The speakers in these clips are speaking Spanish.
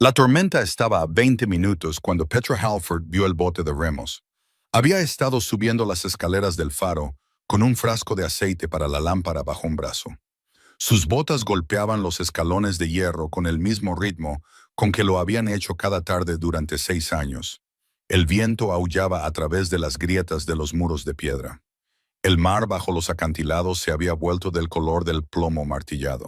La tormenta estaba a 20 minutos cuando Petra Halford vio el bote de remos. Había estado subiendo las escaleras del faro con un frasco de aceite para la lámpara bajo un brazo. Sus botas golpeaban los escalones de hierro con el mismo ritmo con que lo habían hecho cada tarde durante 6 años. El viento aullaba a través de las grietas de los muros de piedra. El mar bajo los acantilados se había vuelto del color del plomo martillado.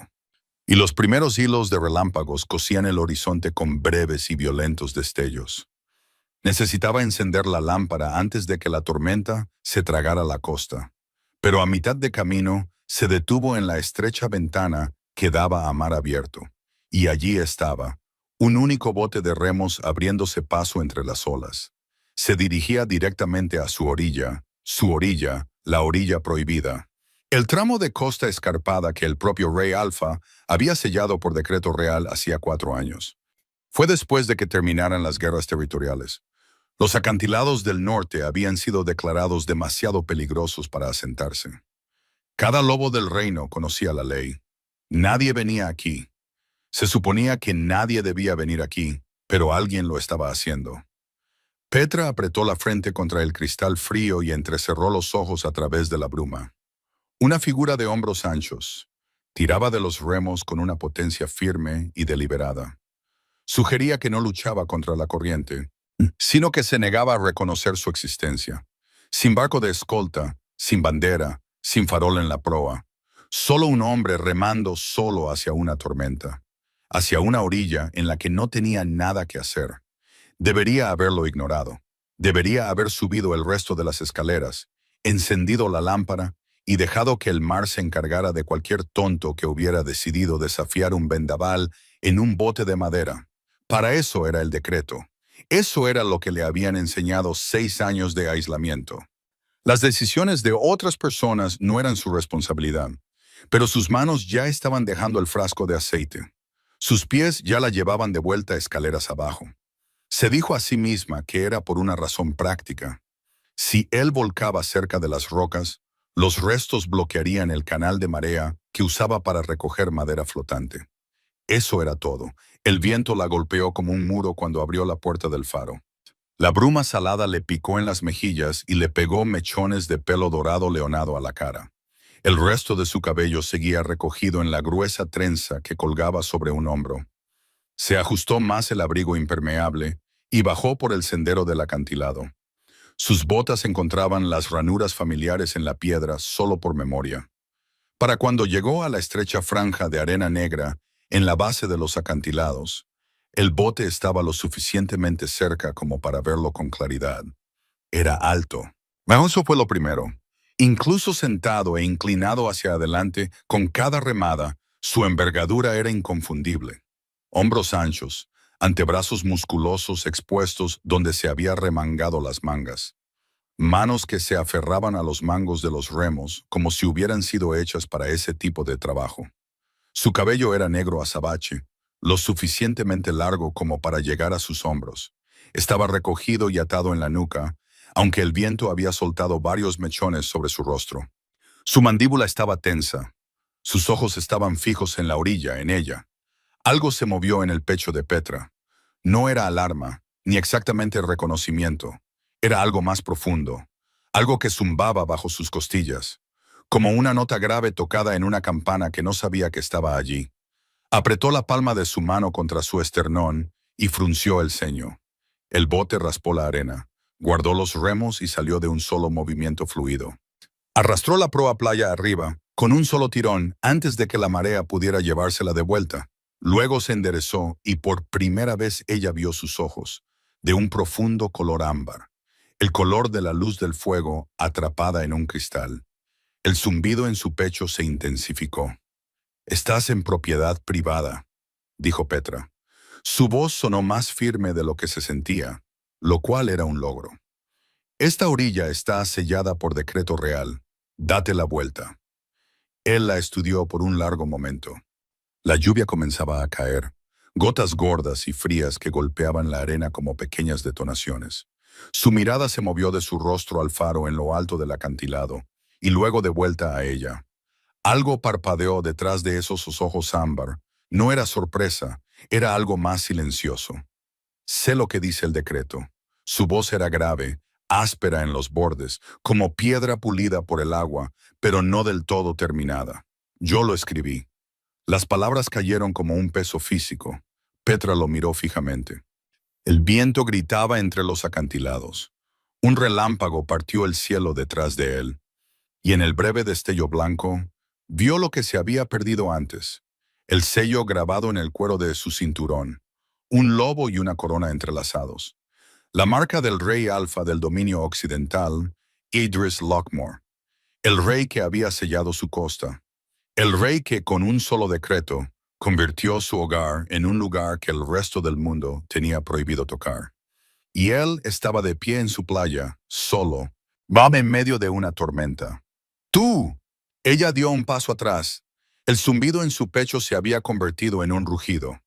Y los primeros hilos de relámpagos cosían el horizonte con breves y violentos destellos. Necesitaba encender la lámpara antes de que la tormenta se tragara la costa. Pero a mitad de camino se detuvo en la estrecha ventana que daba a mar abierto. Y allí estaba, un único bote de remos abriéndose paso entre las olas. Se dirigía directamente a su orilla, la orilla prohibida. El tramo de costa escarpada que el propio rey Alfa había sellado por decreto real hacía 4 años. Fue después de que terminaran las guerras territoriales. Los acantilados del norte habían sido declarados demasiado peligrosos para asentarse. Cada lobo del reino conocía la ley. Nadie venía aquí. Se suponía que nadie debía venir aquí, pero alguien lo estaba haciendo. Petra apretó la frente contra el cristal frío y entrecerró los ojos a través de la bruma. Una figura de hombros anchos. Tiraba de los remos con una potencia firme y deliberada. Sugería que no luchaba contra la corriente, sino que se negaba a reconocer su existencia. Sin barco de escolta, sin bandera, sin farol en la proa. Solo un hombre remando solo hacia una tormenta. Hacia una orilla en la que no tenía nada que hacer. Debería haberlo ignorado. Debería haber subido el resto de las escaleras, encendido la lámpara y dejado que el mar se encargara de cualquier tonto que hubiera decidido desafiar un vendaval en un bote de madera. Para eso era el decreto. Eso era lo que le habían enseñado 6 años de aislamiento. Las decisiones de otras personas no eran su responsabilidad, pero sus manos ya estaban dejando el frasco de aceite. Sus pies ya la llevaban de vuelta escaleras abajo. Se dijo a sí misma que era por una razón práctica. Si él volcaba cerca de las rocas, los restos bloquearían el canal de marea que usaba para recoger madera flotante. Eso era todo. El viento la golpeó como un muro cuando abrió la puerta del faro. La bruma salada le picó en las mejillas y le pegó mechones de pelo dorado leonado a la cara. El resto de su cabello seguía recogido en la gruesa trenza que colgaba sobre un hombro. Se ajustó más el abrigo impermeable y bajó por el sendero del acantilado. Sus botas encontraban las ranuras familiares en la piedra solo por memoria. Para cuando llegó a la estrecha franja de arena negra en la base de los acantilados, el bote estaba lo suficientemente cerca como para verlo con claridad. Era alto. Eso fue lo primero. Incluso sentado e inclinado hacia adelante, con cada remada, su envergadura era inconfundible. Hombros anchos, antebrazos musculosos expuestos donde se había remangado las mangas. Manos que se aferraban a los mangos de los remos como si hubieran sido hechas para ese tipo de trabajo. Su cabello era negro azabache, lo suficientemente largo como para llegar a sus hombros. Estaba recogido y atado en la nuca, aunque el viento había soltado varios mechones sobre su rostro. Su mandíbula estaba tensa. Sus ojos estaban fijos en la orilla, en ella. Algo se movió en el pecho de Petra. No era alarma, ni exactamente reconocimiento. Era algo más profundo, algo que zumbaba bajo sus costillas, como una nota grave tocada en una campana que no sabía que estaba allí. Apretó la palma de su mano contra su esternón y frunció el ceño. El bote raspó la arena, guardó los remos y salió de un solo movimiento fluido. Arrastró la proa playa arriba, con un solo tirón, antes de que la marea pudiera llevársela de vuelta. Luego se enderezó y por primera vez ella vio sus ojos, de un profundo color ámbar, el color de la luz del fuego atrapada en un cristal. El zumbido en su pecho se intensificó. «Estás en propiedad privada», dijo Petra. Su voz sonó más firme de lo que se sentía, lo cual era un logro. «Esta orilla está sellada por decreto real. Date la vuelta». Él la estudió por un largo momento. La lluvia comenzaba a caer, gotas gordas y frías que golpeaban la arena como pequeñas detonaciones. Su mirada se movió de su rostro al faro en lo alto del acantilado, y luego de vuelta a ella. Algo parpadeó detrás de esos ojos ámbar. No era sorpresa, Era algo más silencioso. Sé lo que dice el decreto. Su voz era grave, áspera en los bordes, como piedra pulida por el agua, pero no del todo terminada. Yo lo escribí. Las palabras cayeron como un peso físico. Petra lo miró fijamente. El viento gritaba entre los acantilados. Un relámpago partió el cielo detrás de él, y en el breve destello blanco, vio lo que se había perdido antes, el sello grabado en el cuero de su cinturón, un lobo y una corona entrelazados. La marca del rey alfa del dominio occidental, Idris Lockmore, el rey que había sellado su costa, el rey que con un solo decreto convirtió su hogar en un lugar que el resto del mundo tenía prohibido tocar. Y él estaba de pie en su playa, solo, en medio de una tormenta. ¡Tú! Ella dio un paso atrás. El zumbido en su pecho se había convertido en un rugido,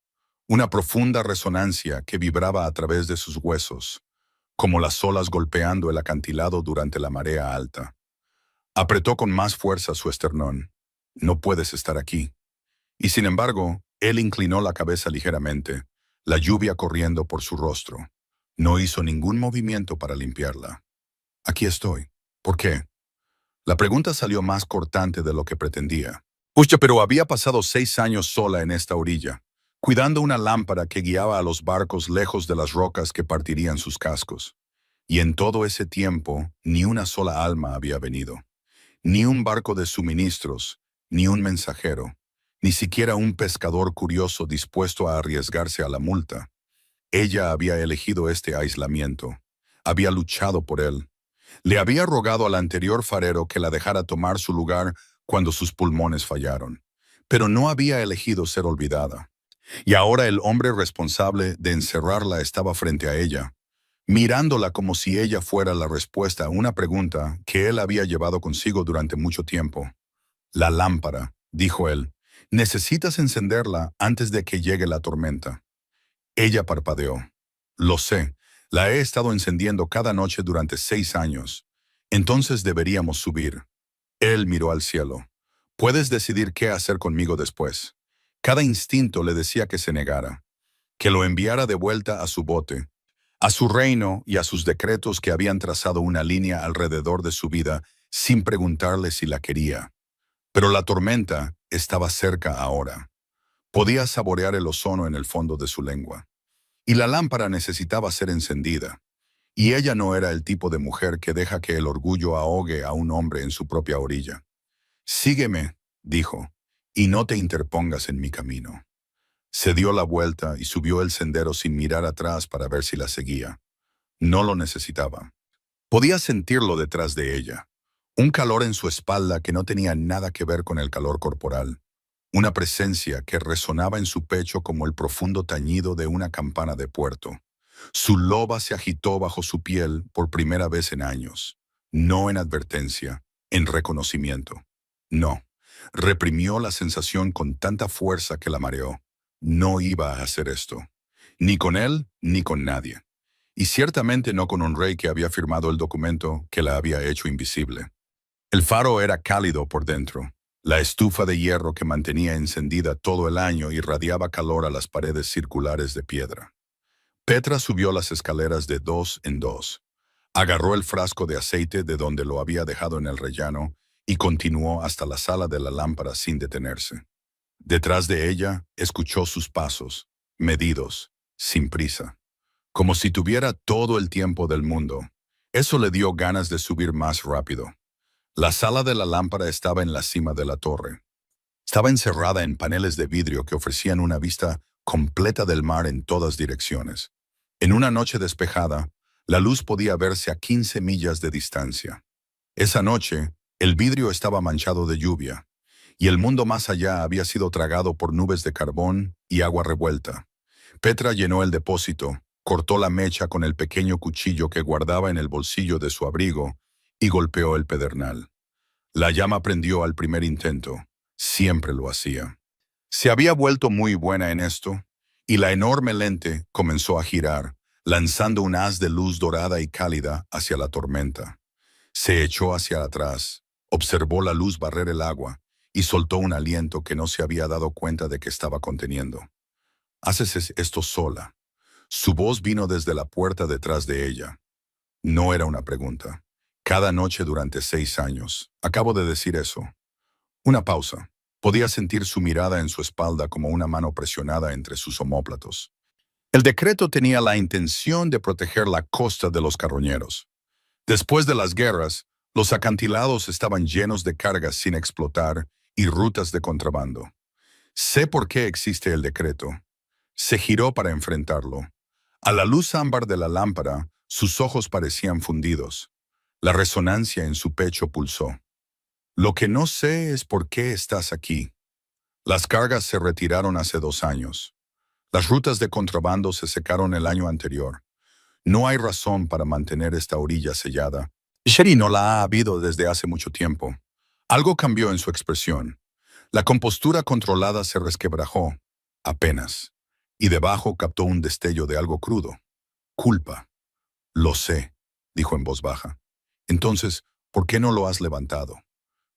una profunda resonancia que vibraba a través de sus huesos, como las olas golpeando el acantilado durante la marea alta. Apretó con más fuerza su esternón. No puedes estar aquí. Y sin embargo, él inclinó la cabeza ligeramente, la lluvia corriendo por su rostro. No hizo ningún movimiento para limpiarla. Aquí estoy. ¿Por qué? La pregunta salió más cortante de lo que pretendía. Pucha, pero había pasado 6 años sola en esta orilla, cuidando una lámpara que guiaba a los barcos lejos de las rocas que partirían sus cascos. Y en todo ese tiempo, ni una sola alma había venido. Ni un barco de suministros, ni un mensajero, ni siquiera un pescador curioso dispuesto a arriesgarse a la multa. Ella había elegido este aislamiento. Había luchado por él. Le había rogado al anterior farero que la dejara tomar su lugar cuando sus pulmones fallaron. Pero no había elegido ser olvidada. Y ahora el hombre responsable de encerrarla estaba frente a ella, mirándola como si ella fuera la respuesta a una pregunta que él había llevado consigo durante mucho tiempo. La lámpara, dijo él. Necesitas encenderla antes de que llegue la tormenta. Ella parpadeó. Lo sé, la he estado encendiendo cada noche durante 6 años. Entonces deberíamos subir. Él miró al cielo. Puedes decidir qué hacer conmigo después. Cada instinto le decía que se negara, que lo enviara de vuelta a su bote, a su reino y a sus decretos que habían trazado una línea alrededor de su vida sin preguntarle si la quería. Pero la tormenta estaba cerca ahora. Podía saborear el ozono en el fondo de su lengua. Y la lámpara necesitaba ser encendida. Y ella no era el tipo de mujer que deja que el orgullo ahogue a un hombre en su propia orilla. Sígueme, dijo, y no te interpongas en mi camino. Se dio la vuelta y subió el sendero sin mirar atrás para ver si la seguía. No lo necesitaba. Podía sentirlo detrás de ella. Un calor en su espalda que no tenía nada que ver con el calor corporal. Una presencia que resonaba en su pecho como el profundo tañido de una campana de puerto. Su loba se agitó bajo su piel por primera vez en años. No en advertencia, en reconocimiento. No. Reprimió la sensación con tanta fuerza que la mareó. No iba a hacer esto. Ni con él, ni con nadie. Y ciertamente no con un rey que había firmado el documento que la había hecho invisible. El faro era cálido por dentro. La estufa de hierro que mantenía encendida todo el año irradiaba calor a las paredes circulares de piedra. Petra subió las escaleras de 2 en 2. Agarró el frasco de aceite de donde lo había dejado en el rellano y continuó hasta la sala de la lámpara sin detenerse. Detrás de ella, escuchó sus pasos, medidos, sin prisa, como si tuviera todo el tiempo del mundo. Eso le dio ganas de subir más rápido. La sala de la lámpara estaba en la cima de la torre. Estaba encerrada en paneles de vidrio que ofrecían una vista completa del mar en todas direcciones. En una noche despejada, la luz podía verse a 15 millas de distancia. Esa noche, el vidrio estaba manchado de lluvia, y el mundo más allá había sido tragado por nubes de carbón y agua revuelta. Petra llenó el depósito, cortó la mecha con el pequeño cuchillo que guardaba en el bolsillo de su abrigo y golpeó el pedernal. La llama prendió al primer intento. Siempre lo hacía. Se había vuelto muy buena en esto, y la enorme lente comenzó a girar, lanzando un haz de luz dorada y cálida hacia la tormenta. Se echó hacia atrás, observó la luz barrer el agua y soltó un aliento que no se había dado cuenta de que estaba conteniendo. Haces esto sola. Su voz vino desde la puerta detrás de ella. No era una pregunta. Cada noche durante 6 años. Acabo de decir eso. Una pausa. Podía sentir su mirada en su espalda como una mano presionada entre sus omóplatos. El decreto tenía la intención de proteger la costa de los carroñeros. Después de las guerras, los acantilados estaban llenos de cargas sin explotar y rutas de contrabando. Sé por qué existe el decreto. Se giró para enfrentarlo. A la luz ámbar de la lámpara, sus ojos parecían fundidos. La resonancia en su pecho pulsó. Lo que no sé es por qué estás aquí. Las cargas se retiraron hace 2 años. Las rutas de contrabando se secaron el año anterior. No hay razón para mantener esta orilla sellada. Sherry no la ha habido desde hace mucho tiempo. Algo cambió en su expresión. La compostura controlada se resquebrajó, apenas, y debajo captó un destello de algo crudo. Culpa. Lo sé, dijo en voz baja. Entonces, ¿por qué no lo has levantado?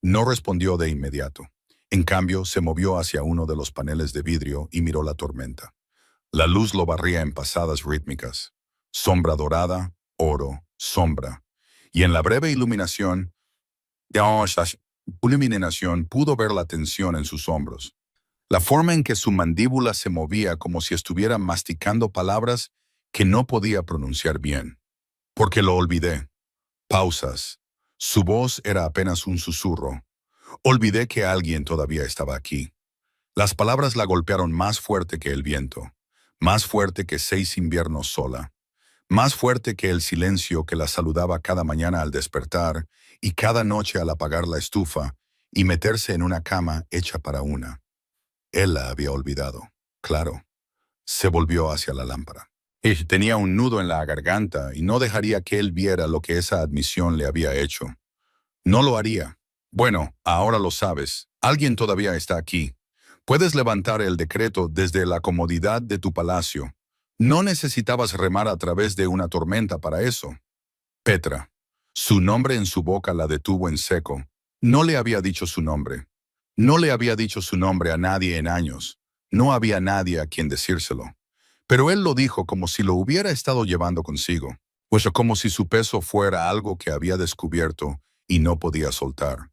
No respondió de inmediato. En cambio, se movió hacia uno de los paneles de vidrio y miró la tormenta. La luz lo barría en pasadas rítmicas. Sombra dorada, oro, sombra. Y en la breve iluminación pudo ver la tensión en sus hombros. La forma en que su mandíbula se movía como si estuviera masticando palabras que no podía pronunciar bien. Porque lo olvidé. Pausas. Su voz era apenas un susurro. Olvidé que alguien todavía estaba aquí. Las palabras la golpearon más fuerte que el viento, más fuerte que 6 inviernos sola, más fuerte que el silencio que la saludaba cada mañana al despertar y cada noche al apagar la estufa y meterse en una cama hecha para una. Él la había olvidado, claro. Se volvió hacia la lámpara. Tenía un nudo en la garganta y no dejaría que él viera lo que esa admisión le había hecho. No lo haría. Bueno, ahora lo sabes. Alguien todavía está aquí. Puedes levantar el decreto desde la comodidad de tu palacio. No necesitabas remar a través de una tormenta para eso. Petra. Su nombre en su boca la detuvo en seco. No le había dicho su nombre. No le había dicho su nombre a nadie en años. No había nadie a quien decírselo. Pero él lo dijo como si lo hubiera estado llevando consigo, pues como si su peso fuera algo que había descubierto y no podía soltar.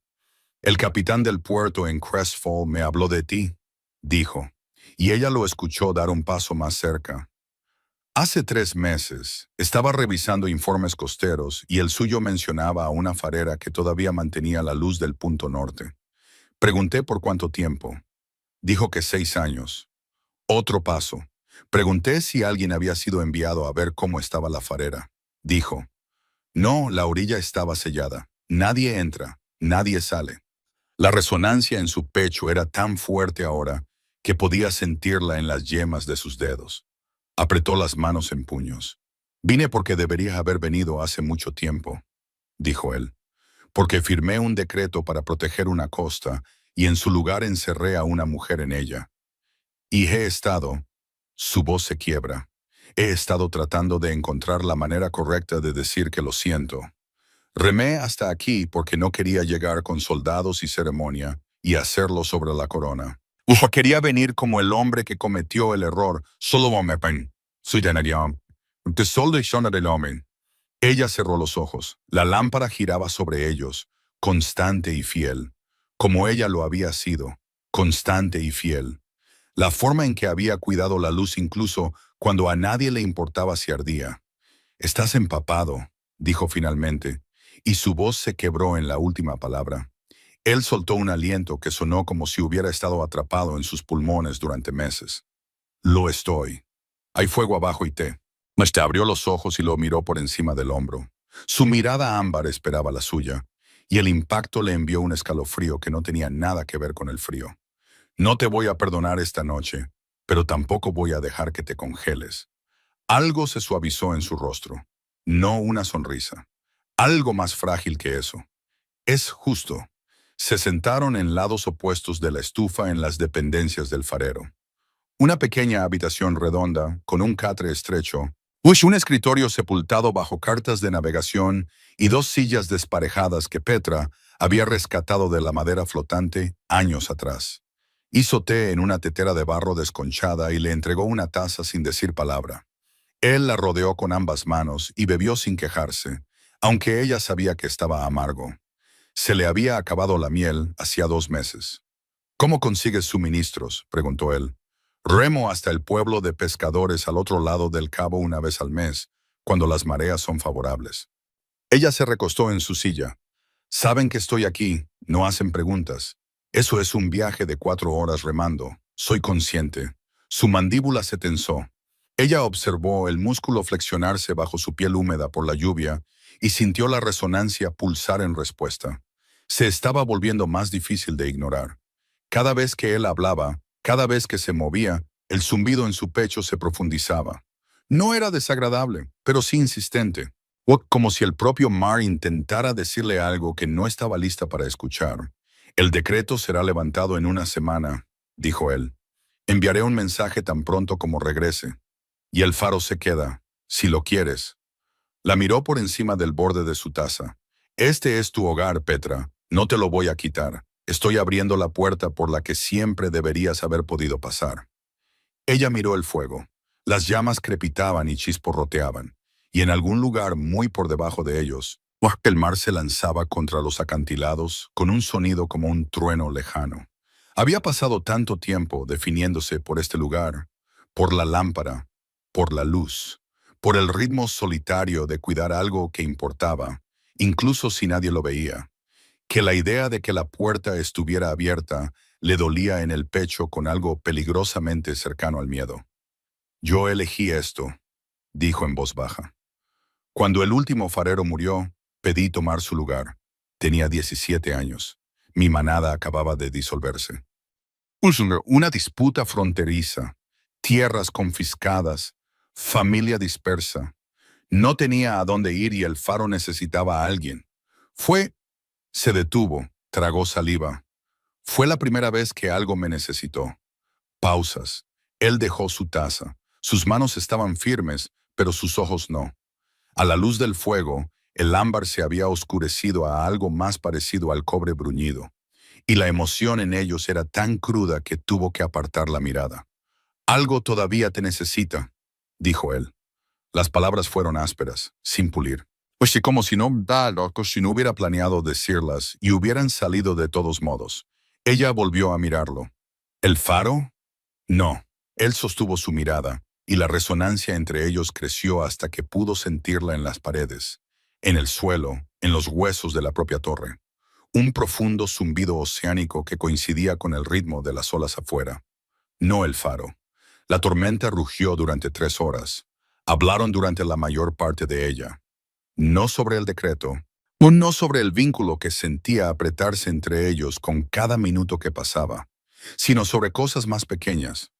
El capitán del puerto en Crest Fall me habló de ti, dijo, y ella lo escuchó dar un paso más cerca. Hace 3 meses, estaba revisando informes costeros y el suyo mencionaba a una farera que todavía mantenía la luz del punto norte. Pregunté por cuánto tiempo. Dijo que 6 años. Otro paso. Pregunté si alguien había sido enviado a ver cómo estaba la farera. Dijo, no, la orilla estaba sellada. Nadie entra, nadie sale. La resonancia en su pecho era tan fuerte ahora que podía sentirla en las yemas de sus dedos. Apretó las manos en puños. Vine porque debería haber venido hace mucho tiempo, dijo él, porque firmé un decreto para proteger una costa y en su lugar encerré a una mujer en ella. Y he estado, su voz se quiebra, he estado tratando de encontrar la manera correcta de decir que lo siento. Remé hasta aquí porque no quería llegar con soldados y ceremonia y hacerlo sobre la corona. Quería venir como el hombre que cometió el error. Ella cerró los ojos. La lámpara giraba sobre ellos, constante y fiel, como ella lo había sido, constante y fiel. La forma en que había cuidado la luz incluso cuando a nadie le importaba si ardía. Estás empapado, dijo finalmente, y su voz se quebró en la última palabra. Él soltó un aliento que sonó como si hubiera estado atrapado en sus pulmones durante meses. Lo estoy. Hay fuego abajo y té. Te abrió los ojos y lo miró por encima del hombro. Su mirada ámbar esperaba la suya, y el impacto le envió un escalofrío que no tenía nada que ver con el frío. No te voy a perdonar esta noche, pero tampoco voy a dejar que te congeles. Algo se suavizó en su rostro. No una sonrisa. Algo más frágil que eso. Es justo. Se sentaron en lados opuestos de la estufa en las dependencias del farero. Una pequeña habitación redonda, con un catre estrecho, un escritorio sepultado bajo cartas de navegación y 2 sillas desparejadas que Petra había rescatado de la madera flotante años atrás. Hizo té en una tetera de barro desconchada y le entregó una taza sin decir palabra. Él la rodeó con ambas manos y bebió sin quejarse, aunque ella sabía que estaba amargo. Se le había acabado la miel hacía 2 meses. ¿Cómo consigues suministros?, preguntó él. Remo hasta el pueblo de pescadores al otro lado del cabo una vez al mes, cuando las mareas son favorables. Ella se recostó en su silla. Saben que estoy aquí, no hacen preguntas. Eso es un viaje de 4 horas remando. Soy consciente. Su mandíbula se tensó. Ella observó el músculo flexionarse bajo su piel húmeda por la lluvia y sintió la resonancia pulsar en respuesta. Se estaba volviendo más difícil de ignorar. Cada vez que él hablaba, cada vez que se movía, el zumbido en su pecho se profundizaba. No era desagradable, pero sí insistente. Como si el propio mar intentara decirle algo que no estaba lista para escuchar. El decreto será levantado en una semana, dijo él. Enviaré un mensaje tan pronto como regrese. Y el faro se queda, si lo quieres. La miró por encima del borde de su taza. Este es tu hogar, Petra. No te lo voy a quitar. Estoy abriendo la puerta por la que siempre deberías haber podido pasar. Ella miró el fuego. Las llamas crepitaban y chisporroteaban, y en algún lugar muy por debajo de ellos, el mar se lanzaba contra los acantilados con un sonido como un trueno lejano. Había pasado tanto tiempo definiéndose por este lugar, por la lámpara, por la luz, por el ritmo solitario de cuidar algo que importaba, incluso si nadie lo veía, que la idea de que la puerta estuviera abierta le dolía en el pecho con algo peligrosamente cercano al miedo. Yo elegí esto, dijo en voz baja. Cuando el último farero murió, pedí tomar su lugar. Tenía 17 años. Mi manada acababa de disolverse. Una disputa fronteriza, tierras confiscadas, familia dispersa. No tenía a dónde ir y el faro necesitaba a alguien. Se detuvo, tragó saliva. Fue la primera vez que algo me necesitó. Pausas. Él dejó su taza. Sus manos estaban firmes, pero sus ojos no. A la luz del fuego, el ámbar se había oscurecido a algo más parecido al cobre bruñido, y la emoción en ellos era tan cruda que tuvo que apartar la mirada. Algo todavía te necesita, dijo él. Las palabras fueron ásperas, sin pulir. Pues sí, como si no hubiera planeado decirlas y hubieran salido de todos modos. Ella volvió a mirarlo. ¿El faro? No. Él sostuvo su mirada, y la resonancia entre ellos creció hasta que pudo sentirla en las paredes, en el suelo, en los huesos de la propia torre. Un profundo zumbido oceánico que coincidía con el ritmo de las olas afuera. No el faro. La tormenta rugió durante 3 horas. Hablaron durante la mayor parte de ella. No sobre el decreto, o no sobre el vínculo que sentía apretarse entre ellos con cada minuto que pasaba, sino sobre cosas más pequeñas.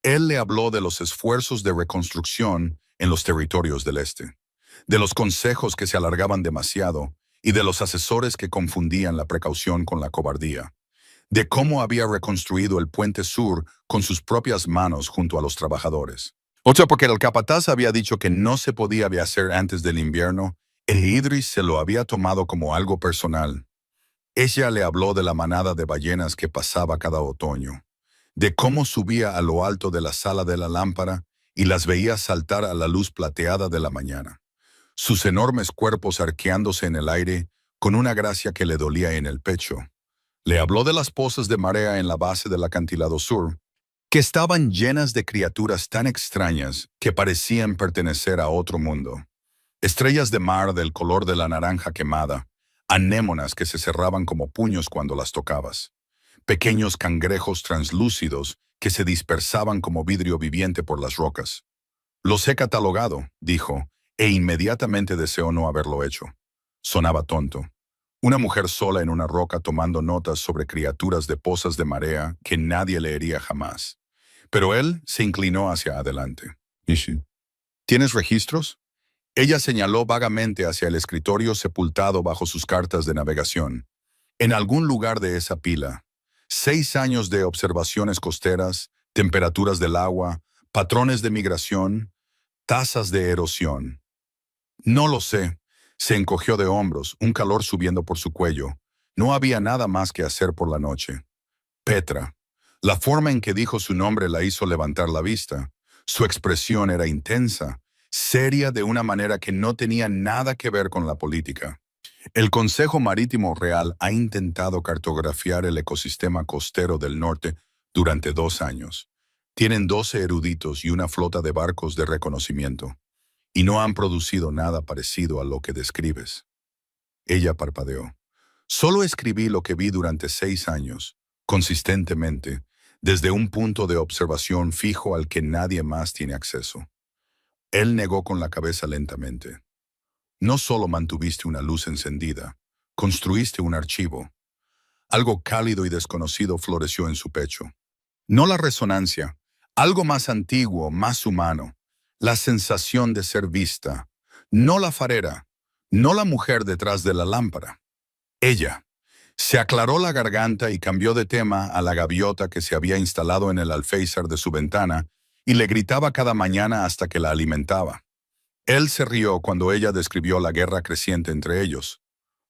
Él le habló de los esfuerzos de reconstrucción en los territorios del este, de los consejos que se alargaban demasiado y de los asesores que confundían la precaución con la cobardía, de cómo había reconstruido el puente sur con sus propias manos junto a los trabajadores. Porque el capataz había dicho que no se podía hacer antes del invierno, e Idris se lo había tomado como algo personal. Ella le habló de la manada de ballenas que pasaba cada otoño, de cómo subía a lo alto de la sala de la lámpara y las veía saltar a la luz plateada de la mañana, sus enormes cuerpos arqueándose en el aire con una gracia que le dolía en el pecho. Le habló de las pozas de marea en la base del acantilado sur, que estaban llenas de criaturas tan extrañas que parecían pertenecer a otro mundo. Estrellas de mar del color de la naranja quemada, anémonas que se cerraban como puños cuando las tocabas, pequeños cangrejos translúcidos que se dispersaban como vidrio viviente por las rocas. Los he catalogado, dijo, e inmediatamente deseó no haberlo hecho. Sonaba tonto. Una mujer sola en una roca tomando notas sobre criaturas de pozas de marea que nadie leería jamás. Pero él se inclinó hacia adelante. ¿Tienes registros? Ella señaló vagamente hacia el escritorio sepultado bajo sus cartas de navegación. En algún lugar de esa pila, 6 años de observaciones costeras, temperaturas del agua, patrones de migración, tasas de erosión. No lo sé. Se encogió de hombros, un calor subiendo por su cuello. No había nada más que hacer por la noche. Petra, La forma en que dijo su nombre la hizo levantar la vista. Su expresión era intensa, seria de una manera que no tenía nada que ver con la política. El Consejo Marítimo Real ha intentado cartografiar el ecosistema costero del norte durante 2 años. Tienen 12 eruditos y una flota de barcos de reconocimiento, y no han producido nada parecido a lo que describes. Ella parpadeó. Solo escribí lo que vi durante 6 años, consistentemente, desde un punto de observación fijo al que nadie más tiene acceso. Él negó con la cabeza lentamente. No solo mantuviste una luz encendida, construiste un archivo. Algo cálido y desconocido floreció en su pecho. No la resonancia, algo más antiguo, más humano. La sensación de ser vista. No la farera, no la mujer detrás de la lámpara. Ella. Se aclaró la garganta y cambió de tema a la gaviota que se había instalado en el alféizar de su ventana y le gritaba cada mañana hasta que la alimentaba. Él se rió cuando ella describió la guerra creciente entre ellos.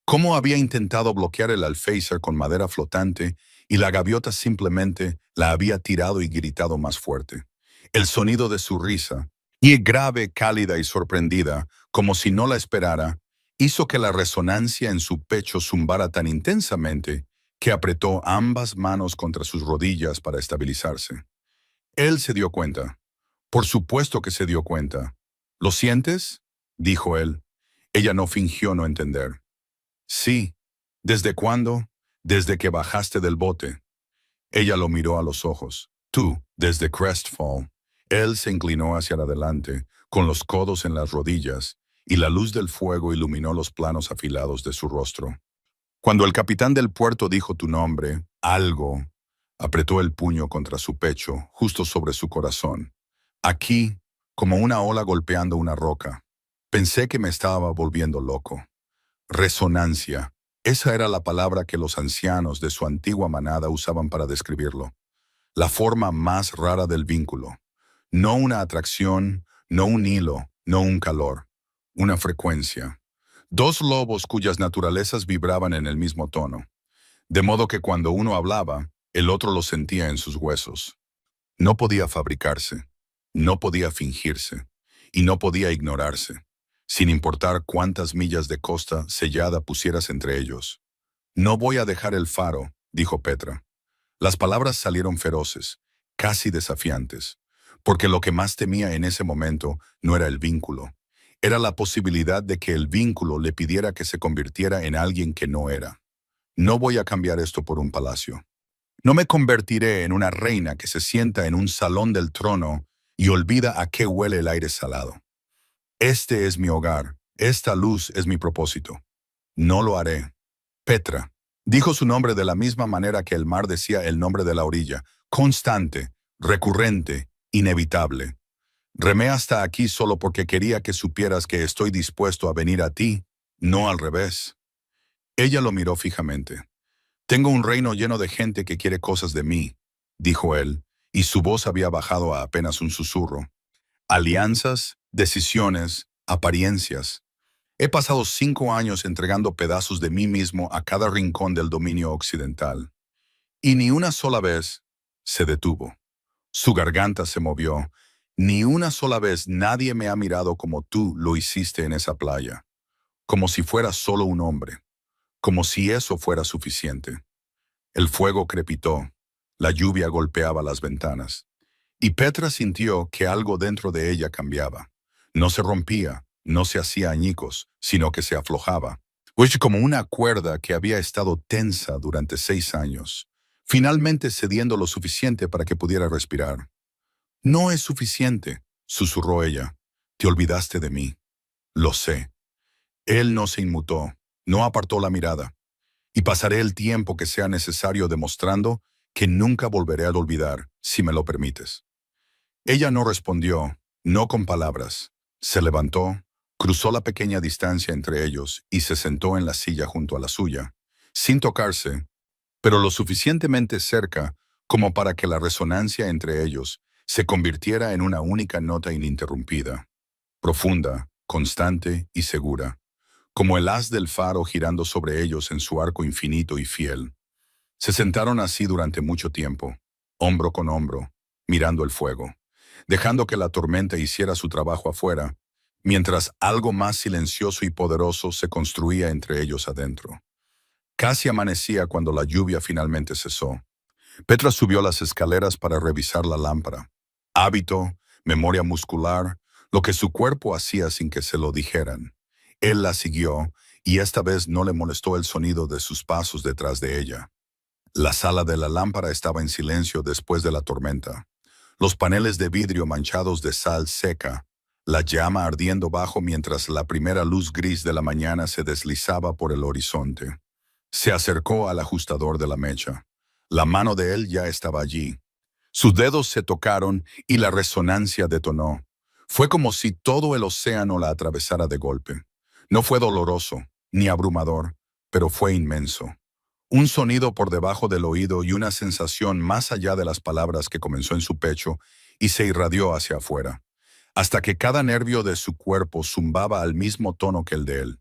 Cómo había intentado bloquear el alféizar con madera flotante y la gaviota simplemente la había tirado y gritado más fuerte. El sonido de su risa, y grave, cálida y sorprendida, como si no la esperara, hizo que la resonancia en su pecho zumbara tan intensamente que apretó ambas manos contra sus rodillas para estabilizarse. Él se dio cuenta. Por supuesto que se dio cuenta. ¿Lo sientes?, dijo él. Ella no fingió no entender. Sí. ¿Desde cuándo? Desde que bajaste del bote. Ella lo miró a los ojos. Tú, desde Crestfall. Él se inclinó hacia adelante, con los codos en las rodillas, y la luz del fuego iluminó los planos afilados de su rostro. Cuando el capitán del puerto dijo tu nombre, algo, apretó el puño contra su pecho, justo sobre su corazón. Aquí, como una ola golpeando una roca. Pensé que me estaba volviendo loco. Resonancia. Esa era la palabra que los ancianos de su antigua manada usaban para describirlo. La forma más rara del vínculo. No una atracción, no un hilo, no un calor. Una frecuencia. Dos lobos cuyas naturalezas vibraban en el mismo tono. De modo que cuando uno hablaba, el otro lo sentía en sus huesos. No podía fabricarse. No podía fingirse. Y no podía ignorarse, sin importar cuántas millas de costa sellada pusieras entre ellos. No voy a dejar el faro, dijo Petra. Las palabras salieron feroces, casi desafiantes, porque lo que más temía en ese momento no era el vínculo. Era la posibilidad de que el vínculo le pidiera que se convirtiera en alguien que no era. No voy a cambiar esto por un palacio. No me convertiré en una reina que se sienta en un salón del trono y olvida a qué huele el aire salado. Este es mi hogar, esta luz es mi propósito. No lo haré. Petra. Dijo su nombre de la misma manera que el mar decía el nombre de la orilla. Constante, recurrente, inevitable. Remé hasta aquí solo porque quería que supieras que estoy dispuesto a venir a ti, no al revés. Ella lo miró fijamente. Tengo un reino lleno de gente que quiere cosas de mí, dijo él, y su voz había bajado a apenas un susurro. Alianzas, decisiones, apariencias. He pasado 5 años entregando pedazos de mí mismo a cada rincón del dominio occidental. Y ni una sola vez se detuvo. Su garganta se movió. Ni una sola vez nadie me ha mirado como tú lo hiciste en esa playa. Como si fuera solo un hombre. Como si eso fuera suficiente. El fuego crepitó. La lluvia golpeaba las ventanas. Y Petra sintió que algo dentro de ella cambiaba. No se rompía, no se hacía añicos, sino que se aflojaba. Pues como una cuerda que había estado tensa durante 6 años, finalmente cediendo lo suficiente para que pudiera respirar. No es suficiente, susurró ella. Te olvidaste de mí. Lo sé. Él no se inmutó, no apartó la mirada. Y pasaré el tiempo que sea necesario demostrando que nunca volveré a olvidar, si me lo permites. Ella no respondió, no con palabras. Se levantó, cruzó la pequeña distancia entre ellos y se sentó en la silla junto a la suya, sin tocarse, pero lo suficientemente cerca como para que la resonancia entre ellos se convirtiera en una única nota ininterrumpida, profunda, constante y segura, como el haz del faro girando sobre ellos en su arco infinito y fiel. Se sentaron así durante mucho tiempo. hombro con hombro, mirando el fuego, dejando que la tormenta hiciera su trabajo afuera, mientras algo más silencioso y poderoso se construía entre ellos adentro. Casi amanecía cuando la lluvia finalmente cesó. Petra subió las escaleras para revisar la lámpara. Hábito, memoria muscular, lo que su cuerpo hacía sin que se lo dijeran. Él la siguió, y esta vez no le molestó el sonido de sus pasos detrás de ella. La sala de la lámpara estaba en silencio después de la tormenta. Los paneles de vidrio manchados de sal seca, la llama ardiendo bajo mientras la primera luz gris de la mañana se deslizaba por el horizonte. Se acercó al ajustador de la mecha. La mano de él ya estaba allí. Sus dedos se tocaron y la resonancia detonó. Fue como si todo el océano la atravesara de golpe. No fue doloroso, ni abrumador, pero fue inmenso. Un sonido por debajo del oído y una sensación más allá de las palabras que comenzó en su pecho y se irradió hacia afuera, hasta que cada nervio de su cuerpo zumbaba al mismo tono que el de él.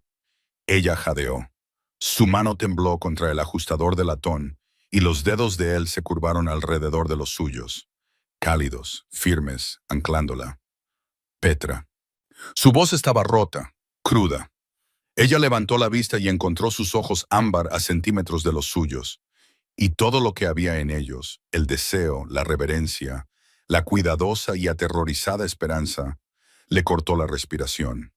Ella jadeó. Su mano tembló contra el ajustador de latón y los dedos de él se curvaron alrededor de los suyos, cálidos, firmes, anclándola. Petra. Su voz estaba rota, cruda. Ella levantó la vista y encontró sus ojos ámbar a centímetros de los suyos, y todo lo que había en ellos, el deseo, la reverencia, la cuidadosa y aterrorizada esperanza, le cortó la respiración.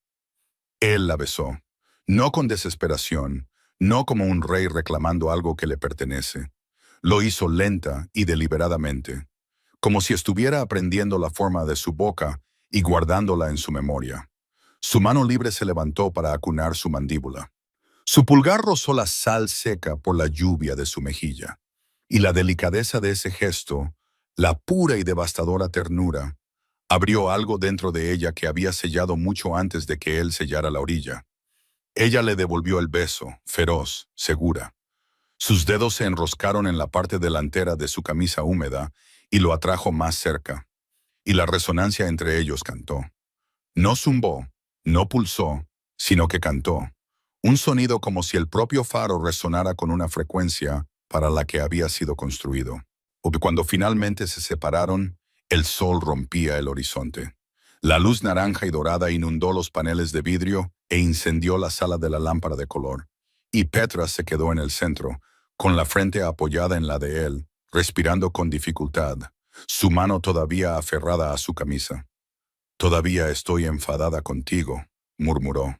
Él la besó, no con desesperación, no como un rey reclamando algo que le pertenece. Lo hizo lenta y deliberadamente, como si estuviera aprendiendo la forma de su boca y guardándola en su memoria. Su mano libre se levantó para acunar su mandíbula. Su pulgar rozó la sal seca por la lluvia de su mejilla, y la delicadeza de ese gesto, la pura y devastadora ternura, abrió algo dentro de ella que había sellado mucho antes de que él sellara la orilla. Ella le devolvió el beso, feroz, segura. Sus dedos se enroscaron en la parte delantera de su camisa húmeda y lo atrajo más cerca, y la resonancia entre ellos cantó. No zumbó, no pulsó, sino que cantó. Un sonido como si el propio faro resonara con una frecuencia para la que había sido construido. O que cuando finalmente se separaron, el sol rompía el horizonte. La luz naranja y dorada inundó los paneles de vidrio e incendió la sala de la lámpara de color. Y Petra se quedó en el centro, con la frente apoyada en la de él, respirando con dificultad, su mano todavía aferrada a su camisa. «Todavía estoy enfadada contigo», murmuró.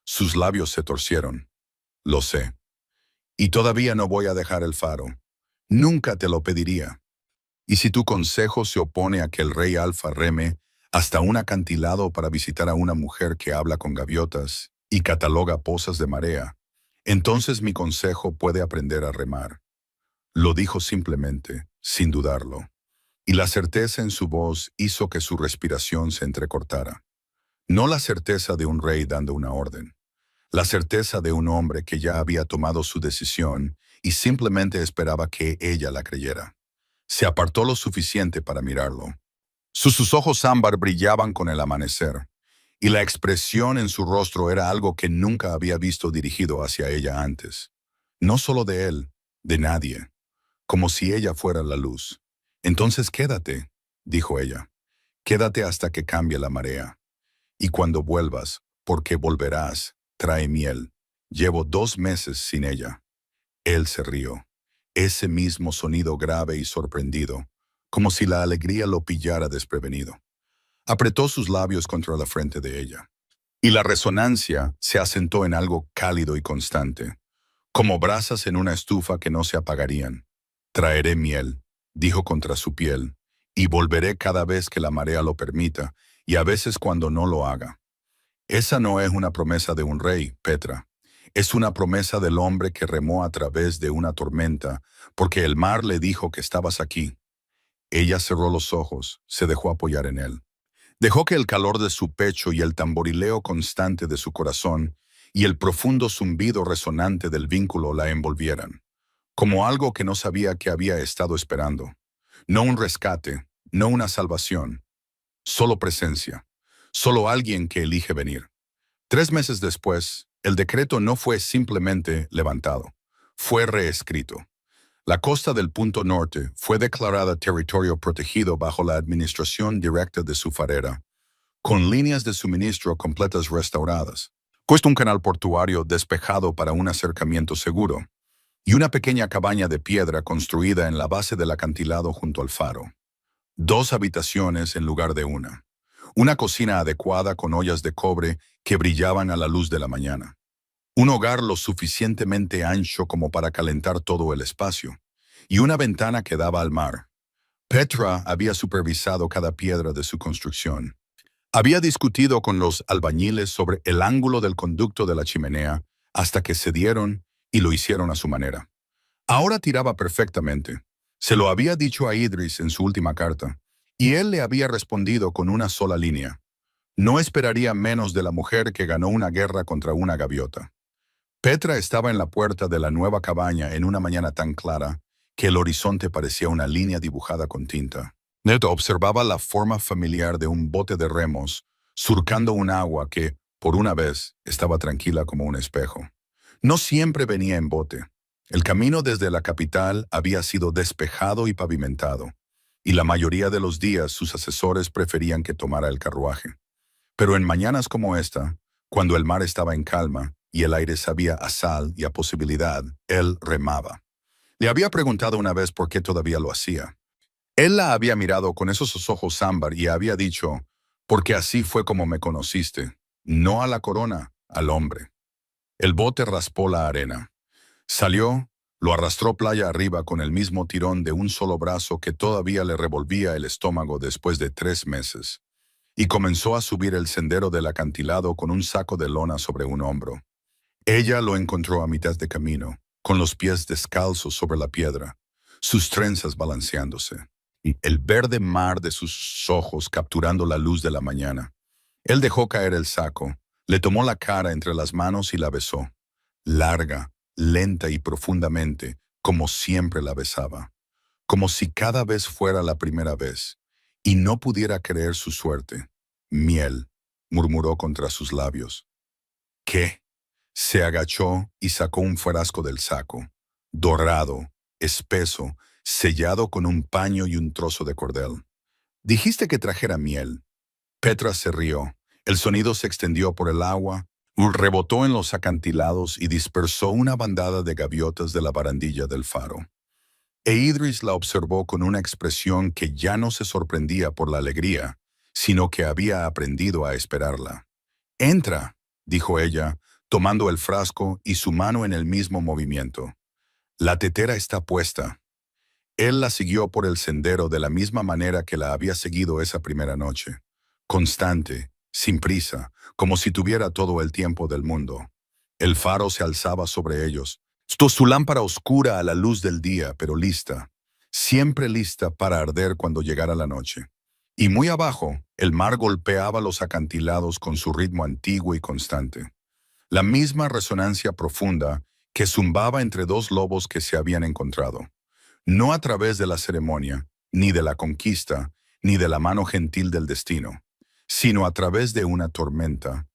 Sus labios se torcieron. «Lo sé. Y todavía no voy a dejar el faro. Nunca te lo pediría. Y si tu consejo se opone a que el rey Alfa reme hasta un acantilado para visitar a una mujer que habla con gaviotas y cataloga pozas de marea, entonces mi consejo puede aprender a remar». Lo dijo simplemente, sin dudarlo, y la certeza en su voz hizo que su respiración se entrecortara. No la certeza de un rey dando una orden, la certeza de un hombre que ya había tomado su decisión y simplemente esperaba que ella la creyera. Se apartó lo suficiente para mirarlo. Sus ojos ámbar brillaban con el amanecer, y la expresión en su rostro era algo que nunca había visto dirigido hacia ella antes. No solo de él, de nadie, como si ella fuera la luz. «Entonces quédate», dijo ella. «Quédate hasta que cambie la marea. Y cuando vuelvas, porque volverás, trae miel. Llevo 2 meses sin ella». Él se rió. Ese mismo sonido grave y sorprendido, como si la alegría lo pillara desprevenido. Apretó sus labios contra la frente de ella. Y la resonancia se asentó en algo cálido y constante, como brasas en una estufa que no se apagarían. «Traeré miel», dijo contra su piel, «y volveré cada vez que la marea lo permita, y a veces cuando no lo haga». Esa no es una promesa de un rey, Petra. Es una promesa del hombre que remó a través de una tormenta, porque el mar le dijo que estabas aquí. Ella cerró los ojos, se dejó apoyar en él. Dejó que el calor de su pecho y el tamborileo constante de su corazón y el profundo zumbido resonante del vínculo la envolvieran, como algo que no sabía que había estado esperando. No un rescate, no una salvación, solo presencia, solo alguien que elige venir. 3 meses después, el decreto no fue simplemente levantado, fue reescrito. La costa del Punto Norte fue declarada territorio protegido bajo la administración directa de su farera, con líneas de suministro completas restauradas. Cuesta un canal portuario despejado para un acercamiento seguro y una pequeña cabaña de piedra construida en la base del acantilado junto al faro. 2 habitaciones en lugar de una. Una cocina adecuada con ollas de cobre que brillaban a la luz de la mañana. Un hogar lo suficientemente ancho como para calentar todo el espacio. Y una ventana que daba al mar. Petra había supervisado cada piedra de su construcción. Había discutido con los albañiles sobre el ángulo del conducto de la chimenea hasta que cedieron y lo hicieron a su manera. Ahora tiraba perfectamente. Se lo había dicho a Idris en su última carta, y él le había respondido con una sola línea. No esperaría menos de la mujer que ganó una guerra contra una gaviota. Petra estaba en la puerta de la nueva cabaña en una mañana tan clara que el horizonte parecía una línea dibujada con tinta. Neto observaba la forma familiar de un bote de remos surcando un agua que, por una vez, estaba tranquila como un espejo. No siempre venía en bote. El camino desde la capital había sido despejado y pavimentado, y la mayoría de los días sus asesores preferían que tomara el carruaje. Pero en mañanas como esta, cuando el mar estaba en calma y el aire sabía a sal y a posibilidad, él remaba. Le había preguntado una vez por qué todavía lo hacía. Él la había mirado con esos ojos ámbar y había dicho, porque así fue como me conociste, no a la corona, al hombre. El bote raspó la arena. Salió, lo arrastró playa arriba con el mismo tirón de un solo brazo que todavía le revolvía el estómago después de 3 meses, y comenzó a subir el sendero del acantilado con un saco de lona sobre un hombro. Ella lo encontró a mitad de camino, con los pies descalzos sobre la piedra, sus trenzas balanceándose, y el verde mar de sus ojos capturando la luz de la mañana. Él dejó caer el saco, le tomó la cara entre las manos y la besó, larga, lenta y profundamente, como siempre la besaba, como si cada vez fuera la primera vez, y no pudiera creer su suerte. Miel, murmuró contra sus labios. ¿Qué? Se agachó y sacó un frasco del saco, dorado, espeso, sellado con un paño y un trozo de cordel. Dijiste que trajera miel. Petra se rió. El sonido se extendió por el agua, rebotó en los acantilados y dispersó una bandada de gaviotas de la barandilla del faro. E Idris la observó con una expresión que ya no se sorprendía por la alegría, sino que había aprendido a esperarla. «Entra», dijo ella, tomando el frasco y su mano en el mismo movimiento. «La tetera está puesta». Él la siguió por el sendero de la misma manera que la había seguido esa primera noche, constante, sin prisa, como si tuviera todo el tiempo del mundo. El faro se alzaba sobre ellos, su lámpara oscura a la luz del día, pero lista, siempre lista para arder cuando llegara la noche. Y muy abajo, el mar golpeaba los acantilados con su ritmo antiguo y constante. La misma resonancia profunda que zumbaba entre 2 lobos que se habían encontrado. No a través de la ceremonia, ni de la conquista, ni de la mano gentil del destino, sino a través de una tormenta.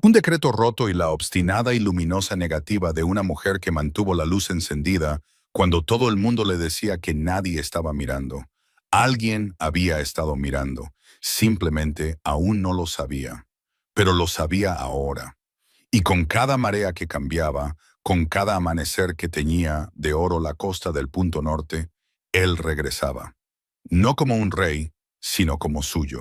Un decreto roto y la obstinada y luminosa negativa de una mujer que mantuvo la luz encendida cuando todo el mundo le decía que nadie estaba mirando. Alguien había estado mirando, simplemente aún no lo sabía, pero lo sabía ahora. Y con cada marea que cambiaba, con cada amanecer que teñía de oro la costa del Punto Norte, él regresaba. No como un rey, sino como suyo.